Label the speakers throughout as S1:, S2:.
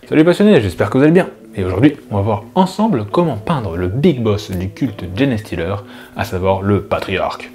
S1: Salut passionnés, j'espère que vous allez bien. Et aujourd'hui, on va voir ensemble comment peindre le big boss du culte Genestealer, à savoir le patriarche.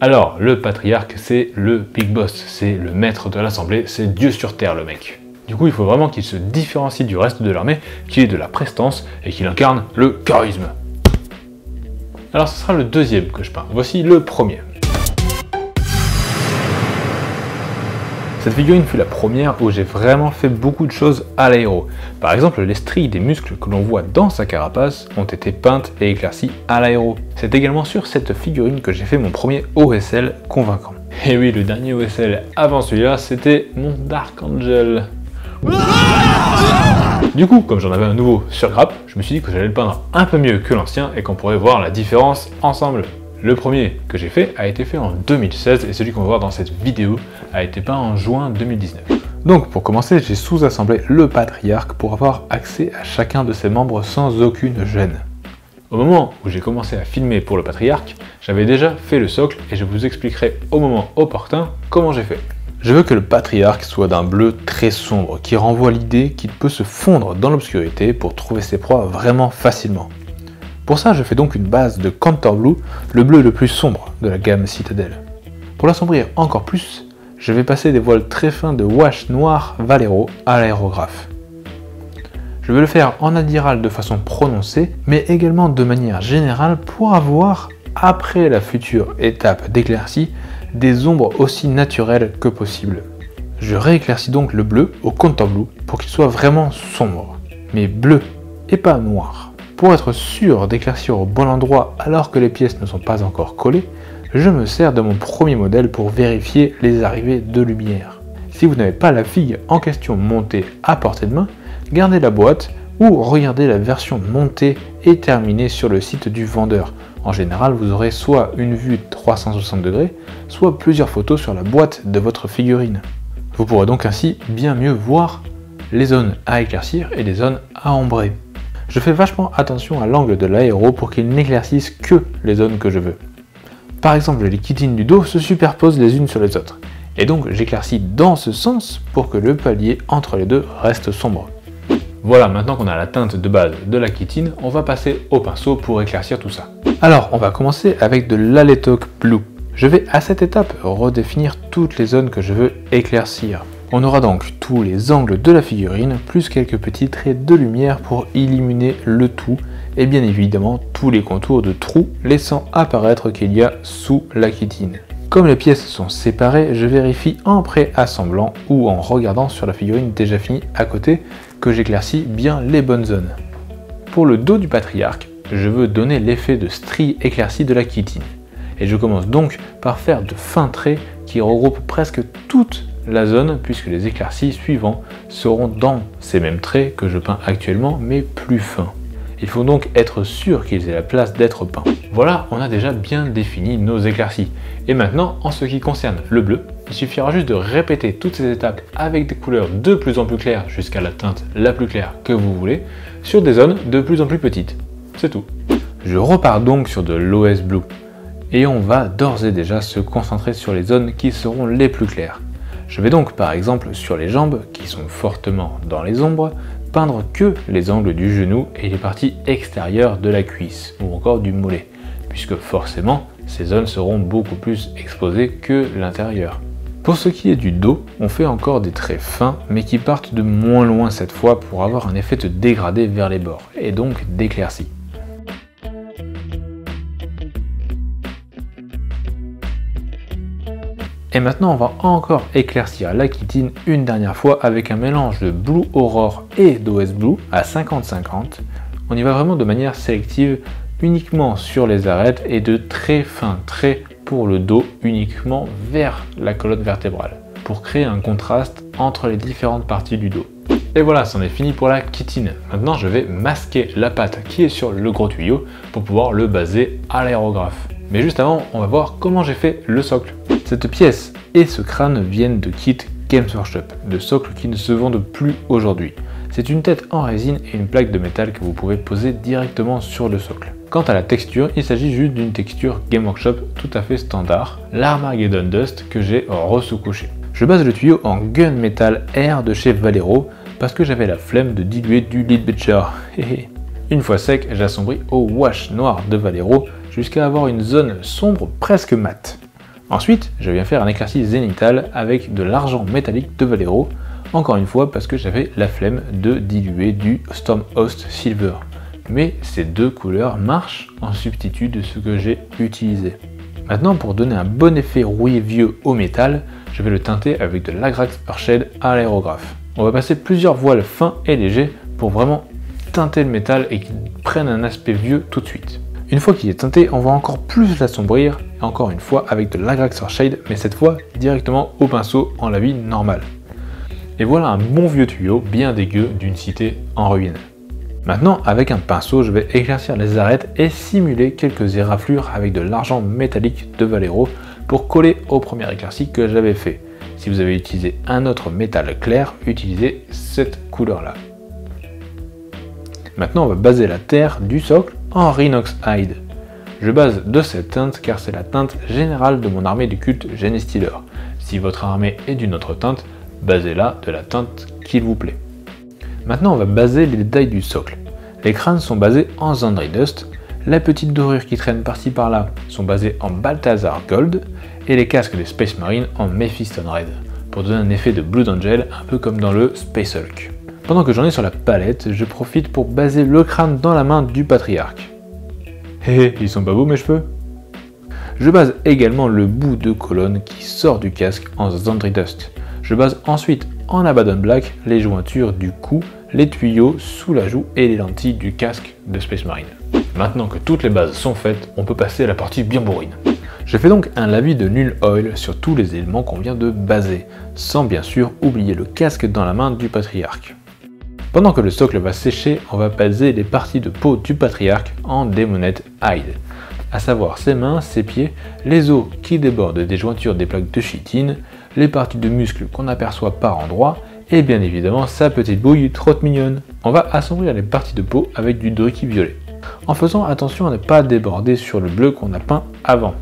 S1: Alors, le patriarche, c'est le big boss, c'est le maître de l'assemblée, c'est Dieu sur terre le mec. Du coup, il faut vraiment qu'il se différencie du reste de l'armée, qu'il ait de la prestance et qu'il incarne le charisme. Alors ce sera le deuxième que je peins. Voici le premier. Cette figurine fut la première où j'ai vraiment fait beaucoup de choses à l'aéro. Par exemple, les stries des muscles que l'on voit dans sa carapace ont été peintes et éclaircies à l'aéro. C'est également sur cette figurine que j'ai fait mon premier OSL convaincant. Et oui, le dernier OSL avant celui-là, c'était mon Dark Angel. Du coup, comme j'en avais un nouveau sur grappe, je me suis dit que j'allais le peindre un peu mieux que l'ancien et qu'on pourrait voir la différence ensemble. Le premier que j'ai fait a été fait en 2016 et celui qu'on va voir dans cette vidéo a été peint en juin 2019. Donc pour commencer, j'ai sous-assemblé le patriarche pour avoir accès à chacun de ses membres sans aucune gêne. Au moment où j'ai commencé à filmer pour le patriarche, j'avais déjà fait le socle et je vous expliquerai au moment opportun comment j'ai fait. Je veux que le patriarche soit d'un bleu très sombre, qui renvoie l'idée qu'il peut se fondre dans l'obscurité pour trouver ses proies vraiment facilement. Pour ça, je fais donc une base de Contour Blue, le bleu le plus sombre de la gamme Citadel. Pour l'assombrir encore plus, je vais passer des voiles très fins de wash noir Vallejo à l'aérographe. Je vais le faire en adiral de façon prononcée, mais également de manière générale pour avoir, après la future étape d'éclaircie, des ombres aussi naturelles que possible. Je rééclaircis donc le bleu au Contour Blue pour qu'il soit vraiment sombre, mais bleu et pas noir. Pour être sûr d'éclaircir au bon endroit alors que les pièces ne sont pas encore collées, je me sers de mon premier modèle pour vérifier les arrivées de lumière. Si vous n'avez pas la figue en question montée à portée de main, gardez la boîte ou regardez la version montée et terminée sur le site du vendeur. En général, vous aurez soit une vue 360 degrés, soit plusieurs photos sur la boîte de votre figurine. Vous pourrez donc ainsi bien mieux voir les zones à éclaircir et les zones à ombrer. Je fais vachement attention à l'angle de l'aéro pour qu'il n'éclaircisse que les zones que je veux. Par exemple, les chitines du dos se superposent les unes sur les autres, et donc j'éclaircis dans ce sens pour que le palier entre les deux reste sombre. Voilà, maintenant qu'on a la teinte de base de la chitine, on va passer au pinceau pour éclaircir tout ça. Alors, on va commencer avec de l'Aletok Blue. Je vais à cette étape redéfinir toutes les zones que je veux éclaircir. On aura donc tous les angles de la figurine, plus quelques petits traits de lumière pour illuminer le tout, et bien évidemment tous les contours de trous laissant apparaître qu'il y a sous la chitine. Comme les pièces sont séparées, je vérifie en pré-assemblant ou en regardant sur la figurine déjà finie à côté que j'éclaircis bien les bonnes zones. Pour le dos du patriarche, je veux donner l'effet de stries éclaircies de la chitine. Et je commence donc par faire de fins traits qui regroupent presque toute la zone puisque les éclaircies suivants seront dans ces mêmes traits que je peins actuellement mais plus fins. Il faut donc être sûr qu'ils aient la place d'être peints. Voilà, on a déjà bien défini nos éclaircies. Et maintenant, en ce qui concerne le bleu, il suffira juste de répéter toutes ces étapes avec des couleurs de plus en plus claires jusqu'à la teinte la plus claire que vous voulez, sur des zones de plus en plus petites. C'est tout. Je repars donc sur de l'OS Blue. Et on va d'ores et déjà se concentrer sur les zones qui seront les plus claires. Je vais donc par exemple sur les jambes, qui sont fortement dans les ombres, peindre que les angles du genou et les parties extérieures de la cuisse ou encore du mollet, puisque forcément ces zones seront beaucoup plus exposées que l'intérieur. Pour ce qui est du dos, on fait encore des traits fins mais qui partent de moins loin cette fois pour avoir un effet de dégradé vers les bords et donc d'éclaircie. Et maintenant on va encore éclaircir la chitine une dernière fois avec un mélange de Blue Aurore et d'OS Blue à 50-50. On y va vraiment de manière sélective uniquement sur les arêtes et de très fins traits pour le dos uniquement vers la colonne vertébrale pour créer un contraste entre les différentes parties du dos. Et voilà, c'en est fini pour la chitine. Maintenant je vais masquer la pâte qui est sur le gros tuyau pour pouvoir le baser à l'aérographe. Mais juste avant, on va voir comment j'ai fait le socle. Cette pièce et ce crâne viennent de kit Games Workshop, de socles qui ne se vendent plus aujourd'hui. C'est une tête en résine et une plaque de métal que vous pouvez poser directement sur le socle. Quant à la texture, il s'agit juste d'une texture Game Workshop tout à fait standard, l'Armageddon Dust que j'ai ressous-couché. Je base le tuyau en Gunmetal Air de chez Valero parce que j'avais la flemme de diluer du Leadbeater. Une fois sec, j'assombris au wash noir de Valero jusqu'à avoir une zone sombre presque mate. Ensuite, je viens faire un éclairci zénithal avec de l'argent métallique de Valero, encore une fois parce que j'avais la flemme de diluer du Stormhost Silver. Mais ces deux couleurs marchent en substitut de ce que j'ai utilisé. Maintenant, pour donner un bon effet rouillé vieux au métal, je vais le teinter avec de l'Agrax Earthshade à l'aérographe. On va passer plusieurs voiles fins et légers pour vraiment teinter le métal et qu'il prenne un aspect vieux tout de suite. Une fois qu'il est teinté, on va encore plus l'assombrir, encore une fois avec de l'Agrax Earthshade, mais cette fois directement au pinceau en la vie normale. Et voilà un bon vieux tuyau bien dégueu d'une cité en ruine. Maintenant, avec un pinceau, je vais éclaircir les arêtes et simuler quelques éraflures avec de l'argent métallique de Valero pour coller au premier éclairci que j'avais fait. Si vous avez utilisé un autre métal clair, utilisez cette couleur-là. Maintenant, on va baser la terre du socle en Rhinox Hide. Je base de cette teinte car c'est la teinte générale de mon armée du culte Genestealer. Si votre armée est d'une autre teinte, basez-la de la teinte qu'il vous plaît. Maintenant, on va baser les détails du socle. Les crânes sont basés en Zandri Dust, les petites dorures qui traînent par-ci par-là sont basées en Balthazar Gold, et les casques des Space Marines en Mephiston Red, pour donner un effet de Blood Angel un peu comme dans le Space Hulk. Pendant que j'en ai sur la palette, je profite pour baser le crâne dans la main du patriarche. Hé, ils sont pas beaux mes cheveux? Je base également le bout de colonne qui sort du casque en Zandri Dust. Je base ensuite en Abaddon Black les jointures du cou, les tuyaux sous la joue et les lentilles du casque de Space Marine. Maintenant que toutes les bases sont faites, on peut passer à la partie bien bourrine. Je fais donc un lavis de Null Oil sur tous les éléments qu'on vient de baser, sans bien sûr oublier le casque dans la main du patriarche. Pendant que le socle va sécher, on va baser les parties de peau du patriarche en Démonette Hide, à savoir ses mains, ses pieds, les os qui débordent des jointures des plaques de chitine, les parties de muscles qu'on aperçoit par endroits, et bien évidemment sa petite bouille trop mignonne. On va assombrir les parties de peau avec du Druchii violet, en faisant attention à ne pas déborder sur le bleu qu'on a peint avant.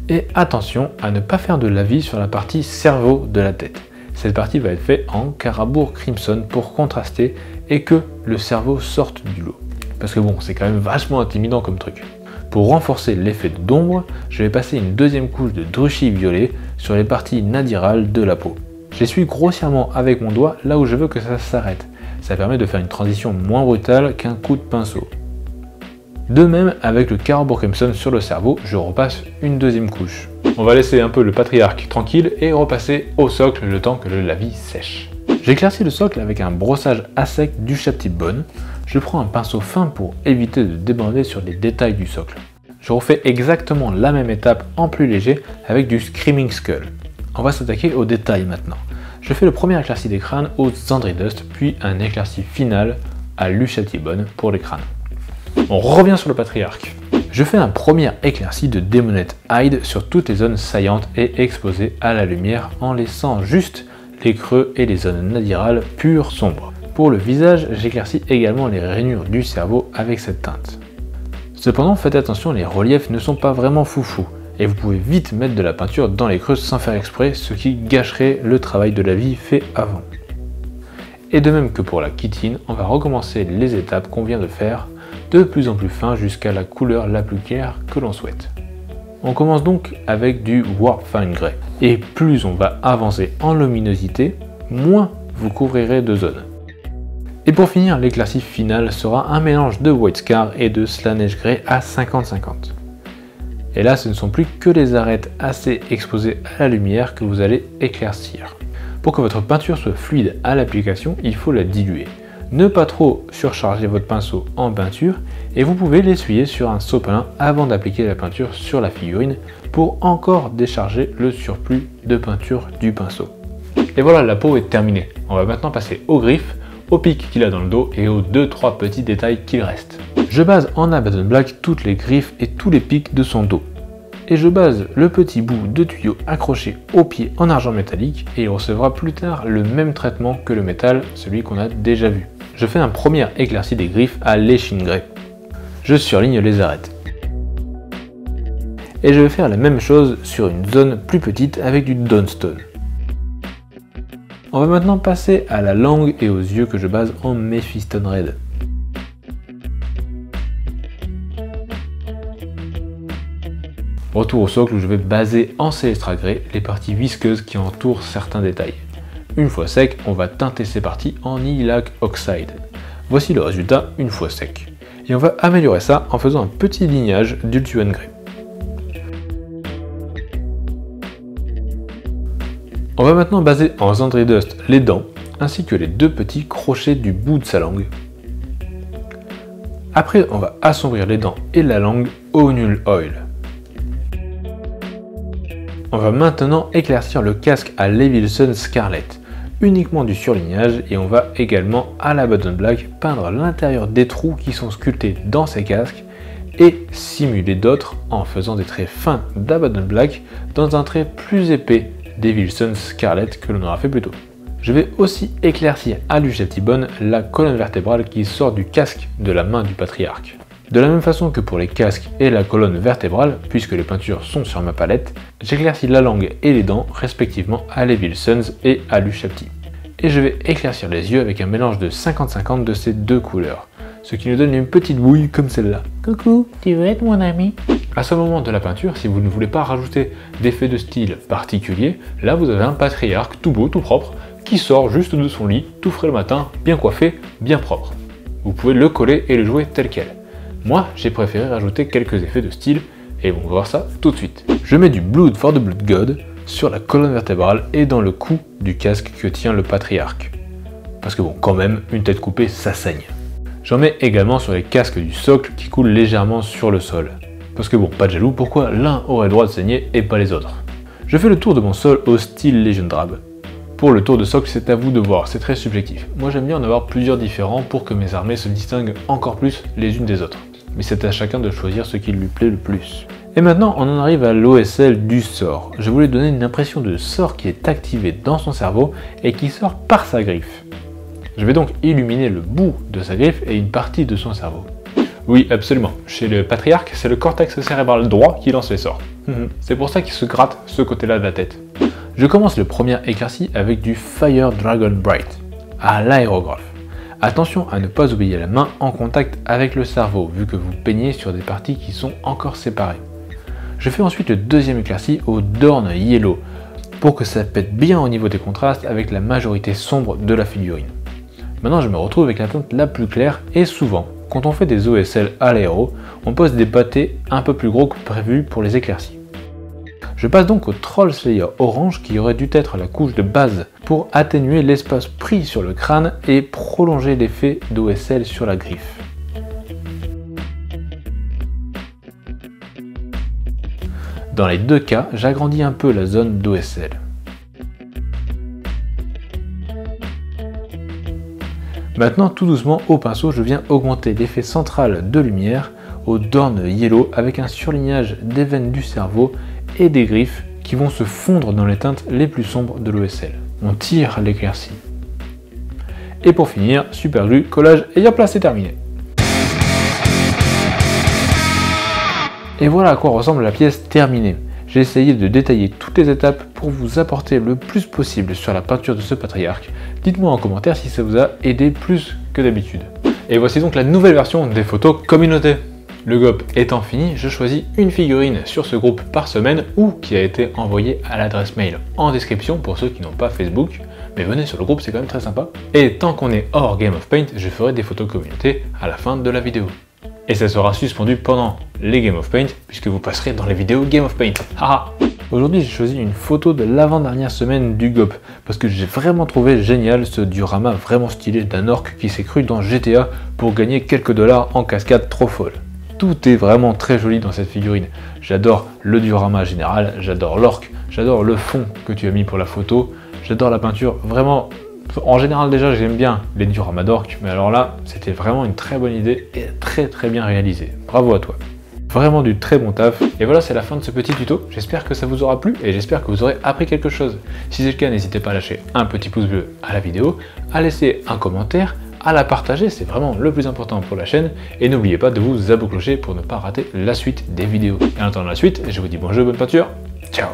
S1: Et attention à ne pas faire de lavis sur la partie cerveau de la tête. Cette partie va être faite en Carabour Crimson pour contraster et que le cerveau sorte du lot. Parce que bon, c'est quand même vachement intimidant comme truc. Pour renforcer l'effet d'ombre, je vais passer une deuxième couche de Druchii violet sur les parties nadirales de la peau. J'essuie grossièrement avec mon doigt là où je veux que ça s'arrête. Ça permet de faire une transition moins brutale qu'un coup de pinceau. De même, avec le Carabour Crimson sur le cerveau, je repasse une deuxième couche. On va laisser un peu le patriarche tranquille et repasser au socle le temps que le lavis sèche. J'éclaircis le socle avec un brossage à sec du Chaptibone. Je prends un pinceau fin pour éviter de débander sur les détails du socle. Je refais exactement la même étape en plus léger avec du Screaming Skull. On va s'attaquer aux détails maintenant. Je fais le premier éclairci des crânes au Zandri Dust, puis un éclairci final à l'Uchatibone pour les crânes. On revient sur le patriarche. Je fais un premier éclairci de Démonette Hide sur toutes les zones saillantes et exposées à la lumière en laissant juste les creux et les zones nadirales pures sombres. Pour le visage, j'éclaircis également les rainures du cerveau avec cette teinte. Cependant, faites attention, les reliefs ne sont pas vraiment foufou et vous pouvez vite mettre de la peinture dans les creux sans faire exprès, ce qui gâcherait le travail de lavis fait avant. Et de même que pour la chitine, on va recommencer les étapes qu'on vient de faire, de plus en plus fin jusqu'à la couleur la plus claire que l'on souhaite. On commence donc avec du Warp Fine Grey, et plus on va avancer en luminosité, moins vous couvrirez de zones. Et pour finir, l'éclairci final sera un mélange de White Scar et de Slaanesh Grey à 50-50. Et là, ce ne sont plus que les arêtes assez exposées à la lumière que vous allez éclaircir. Pour que votre peinture soit fluide à l'application, il faut la diluer. Ne pas trop surcharger votre pinceau en peinture et vous pouvez l'essuyer sur un sopalin avant d'appliquer la peinture sur la figurine pour encore décharger le surplus de peinture du pinceau. Et voilà, la peau est terminée. On va maintenant passer aux griffes, au pic qu'il a dans le dos et aux 2-3 petits détails qu'il reste. Je base en Abaddon Black toutes les griffes et tous les pics de son dos. Et je base le petit bout de tuyau accroché au pied en argent métallique et il recevra plus tard le même traitement que le métal, celui qu'on a déjà vu. Je fais un premier éclairci des griffes à l'Eshin Grey. je surligne les arêtes. Et je vais faire la même chose sur une zone plus petite avec du Dawnstone. On va maintenant passer à la langue et aux yeux que je base en Mephiston Red. Retour au socle où je vais baser en Célestra Grey les parties visqueuses qui entourent certains détails. Une fois sec, on va teinter ces parties en Lilac Oxide. Voici le résultat une fois sec. Et on va améliorer ça en faisant un petit lignage d'Ultuan Grey. On va maintenant baser en Zandri Dust les dents, ainsi que les deux petits crochets du bout de sa langue. Après, on va assombrir les dents et la langue au Null Oil. On va maintenant éclaircir le casque à Levilson Scarlet, uniquement du surlignage, et on va également à l'Abaddon Black peindre l'intérieur des trous qui sont sculptés dans ces casques et simuler d'autres en faisant des traits fins d'Abaddon Black dans un trait plus épais d'Evilson Scarlet que l'on aura fait plus tôt. Je vais aussi éclaircir à Lucheptibone la colonne vertébrale qui sort du casque de la main du patriarche. De la même façon que pour les casques et la colonne vertébrale, puisque les peintures sont sur ma palette, j'éclaircis la langue et les dents respectivement à Levilsons et à Luchepti. Et je vais éclaircir les yeux avec un mélange de 50-50 de ces deux couleurs, ce qui nous donne une petite bouille comme celle-là. Coucou, tu veux être mon ami? À ce moment de la peinture, si vous ne voulez pas rajouter d'effet de style particulier, là vous avez un patriarche tout beau, tout propre, qui sort juste de son lit, tout frais le matin, bien coiffé, bien propre. Vous pouvez le coller et le jouer tel quel. Moi, j'ai préféré rajouter quelques effets de style, et on va voir ça tout de suite. Je mets du Blood for the Blood God sur la colonne vertébrale et dans le cou du casque que tient le patriarche. Parce que bon, quand même, une tête coupée, ça saigne. J'en mets également sur les casques du socle qui coulent légèrement sur le sol. Parce que bon, pas de jaloux, pourquoi l'un aurait le droit de saigner et pas les autres? Je fais le tour de mon sol au style Legion Drab. Pour le tour de socle, c'est à vous de voir, c'est très subjectif. Moi j'aime bien en avoir plusieurs différents pour que mes armées se distinguent encore plus les unes des autres. Mais c'est à chacun de choisir ce qui lui plaît le plus. Et maintenant, on en arrive à l'OSL du sort. Je voulais donner une impression de sort qui est activé dans son cerveau et qui sort par sa griffe. Je vais donc illuminer le bout de sa griffe et une partie de son cerveau. Oui, absolument. Chez le patriarche, c'est le cortex cérébral droit qui lance les sorts. C'est pour ça qu'il se gratte ce côté-là de la tête. Je commence le premier éclairci avec du Fire Dragon Bright, à l'aérographe. Attention à ne pas oublier la main en contact avec le cerveau, vu que vous peignez sur des parties qui sont encore séparées. Je fais ensuite le deuxième éclairci au Dorn Yellow, pour que ça pète bien au niveau des contrastes avec la majorité sombre de la figurine. Maintenant je me retrouve avec la teinte la plus claire, et souvent, quand on fait des OSL à l'aéro, on pose des pâtés un peu plus gros que prévu pour les éclaircies. Je passe donc au Troll Slayer orange qui aurait dû être la couche de base pour atténuer l'espace pris sur le crâne et prolonger l'effet d'OSL sur la griffe. Dans les deux cas, j'agrandis un peu la zone d'OSL. Maintenant, tout doucement au pinceau, je viens augmenter l'effet central de lumière au Dorn Yellow avec un surlignage des veines du cerveau et des griffes qui vont se fondre dans les teintes les plus sombres de l'OSL. On tire l'éclaircie. Et pour finir, super glue, collage et hop là, c'est terminé. Et voilà à quoi ressemble la pièce terminée. J'ai essayé de détailler toutes les étapes pour vous apporter le plus possible sur la peinture de ce patriarche. Dites-moi en commentaire si ça vous a aidé plus que d'habitude. Et voici donc la nouvelle version des photos communauté. Le GOP étant fini, je choisis une figurine sur ce groupe par semaine ou qui a été envoyée à l'adresse mail en description pour ceux qui n'ont pas Facebook. Mais venez sur le groupe, c'est quand même très sympa. Et tant qu'on est hors Game of Paint, je ferai des photos communauté à la fin de la vidéo. Et ça sera suspendu pendant les Game of Paint, puisque vous passerez dans les vidéos Game of Paint. Haha. Aujourd'hui, j'ai choisi une photo de l'avant-dernière semaine du GOP, parce que j'ai vraiment trouvé génial ce diorama vraiment stylé d'un orc qui s'est cru dans GTA pour gagner quelques dollars en cascade trop folle. Tout est vraiment très joli dans cette figurine. J'adore le diorama général, j'adore l'orc, j'adore le fond que tu as mis pour la photo, j'adore la peinture, vraiment. En général déjà j'aime bien les dioramas d'orc, mais alors là c'était vraiment une très bonne idée et très bien réalisé. Bravo à toi. Vraiment du très bon taf. Et voilà, c'est la fin de ce petit tuto. J'espère que ça vous aura plu et j'espère que vous aurez appris quelque chose. Si c'est le cas, n'hésitez pas à lâcher un petit pouce bleu à la vidéo, à laisser un commentaire, à la partager, c'est vraiment le plus important pour la chaîne. Et n'oubliez pas de vous abonner au clocher pour ne pas rater la suite des vidéos. Et en attendant la suite, je vous dis bonjour, bonne peinture, ciao.